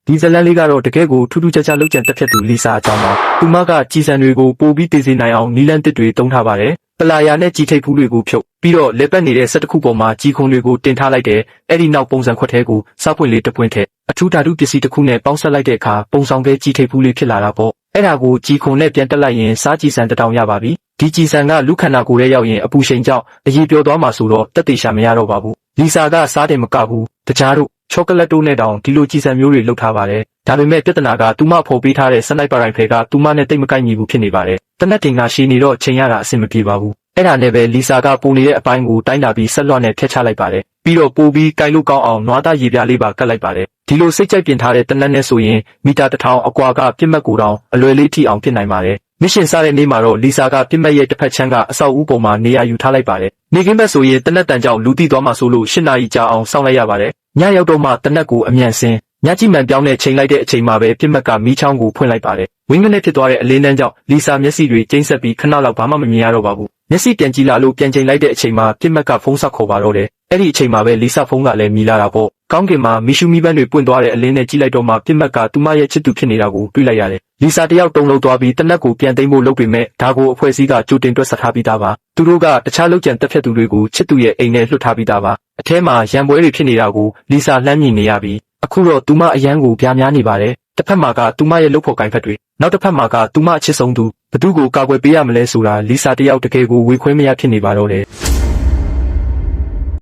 ဒီဇလန်လေးကတော့တကယ်ကိုထူးထူးခြားခြားလုပ်ကြံတက်ဖြတ်သူလီဆာအကြောင်းပါသူမကကြီးစံတွေကိုပိုပြီးတည်စေနိုင်အောင်နီလန်တစ်တွေတုံးထားပါတယ်ပလာယာနဲ့ကြီးထိပ်ဖူးတွေကိုဖြုတ်ပြီးတော့လက်ပတ်နေတဲ့ဆက်တစ်ခုပေါ်မှာကြီးခုံတွေကိုတင်ထားလိုက်တယ်အဲ့ဒီနောက်ပုံစံခွက်ထဲကိုစောက်ပွင့်လေးတစ်ပွင့်ထည့်အထူးဓာတုပစ္စည်းတစ်ခုနဲ့ပေါင်းဆက်လိုက်တဲ့အခါပုံဆောင်ခဲကြီးထိပ်ဖူးလေးဖြစ်လာတာပေါ့အဲ့ဒါကိုကြီးခုံနဲ့ပြန်တက်လိုက်ရင်စားကြီးစံတစ်တောင်ရပါပြီဒီကြီးစံကလူခန္ဓာကိုယ်ရဲ့ရောက်ရင်အပူချိန်ကြောင့်အရေးပြောသွားမှာဆိုတော့တက်သေးရှာမရတော့ပါဘူးလီဆာကစားတယ်မကဘူးတကြားတို့ချောကလက်တိုးနဲ့တောင်ဒီလိုကြီးစံမျိုးတွေလုပ်ထားပါတယ်ဒါပေမဲ့ပြဿနာကသူမဖော်ပေးထားတဲ့စနိုက်ပါရိုင်ဖယ်ကသူမနဲ့တိတ်မကိုက်ညီဘူးဖြစ်နေပါတယ်တနက်တင်ကရှည်နေတော့ချိန်ရတာအဆင်မပြေပါဘူးအဲ့ဒါနဲ့ပဲလီဆာကပုံနေတဲ့အပိုင်းကိုတိုင်းတာပြီးဆက်လွှတ်နဲ့ဖျက်ချလိုက်ပါတယ်ပြီးတော့ပိုပြီးကိုက်လို့ကောင်းအောင်နွားသားရေပြားလေးပါကတ်လိုက်ပါတယ်ဒီလိုစိတ်ကြိုက်ပြင်ထားတဲ့တနက်နဲ့ဆိုရင်မီတာ1000အကွာကပြစ်မှတ်ကိုတောင်အလွယ်လေးထိအောင်ဖြစ်နိုင်ပါတယ်မစ်ရှင်စားတဲ့နေ့မှာတော့လီဆာကပြစ်မှတ်ရဲ့တစ်ဖက်ချမ်းကအဆောက်အဦပေါ်မှာနေရာယူထားလိုက်ပါတယ်နေကင်းဘက်ဆိုရင်တနက်တန်ကြောင့်လူတိသွားမှဆိုလို့8နာရီကြာအောင်စောင့်လိုက်ရပါတယ်ညရောက်တော့မှတနက်ကိုအမြန်ဆင်းညကြည့်မှန်ပြောင်းတဲ့ချိန်လိုက်တဲ့အချိန်မှာပဲပြစ်မှတ်ကမီးချောင်းကိုဖွင့်လိုက်ပါတယ်ဝင်းကနေဖြစ်သွားတဲ့အလင်းတန်းကြောင့်လီဆာမျက်စိတွေကျိန်းဆက်ပြီးခဏလောက်ဘာမှမမြင်ရတော့ပါဘူးမျက်စိပြန်ကြည့်လာလို့ပြန်ချိန်လိုက်တဲ့အချိန်မှာပြစ်မှတ်ကဖုန်းဆက်ခေါ်ပါတော့တယ်အဲ့ဒီအချိန်မှာပဲလီဆာဖုန်းကလည်းမြည်လာတာပေါ့ကောင်းကင်မှာမီရှူမီပန်းတွေပွင့်သွားတဲ့အလင်းနဲ့ကြည့်လိုက်တော့မှပြစ်မှတ်ကသူမရဲ့ချစ်သူဖြစ်နေတာကိုတွေ့လိုက်ရတယ်လီဆာတယောက်တုံးလုံးသွားပြီးတနက်ကိုပြန်သိမ်းဖို့လုပ်ပေမဲ့ဒါကိုအဖွဲ့အစည်းကကြိုတင်တွက်ဆက်ထားပြီးသားပါသူတို့ကတခြားလုပ်ကြံတက်ဖြတ်သူတွေကိုချစ်သူရဲ့အိမ်ထဲလွှတ်ထားပြီးသားပါအထဲမှာရံပွဲတွေဖြစ်နေတာကိုလီဆာလှမ်းမြင်နေရပြီးအခုတော့သူမအရန်ကိုပြားများနေပါတယ်တစ်ဖက်မှာကသူမရဲ့လုပ်ဖို့ကိုင်ဖက်တွေနောက်တစ်ဖက်မှာကသူမအချစ်ဆုံးသူဘသူကိုကာကွယ်ပေးရမလဲဆိုတာလီဆာတယောက်တကယ်ကိုဝေခွင့်မရဖြစ်နေပါတော့တယ်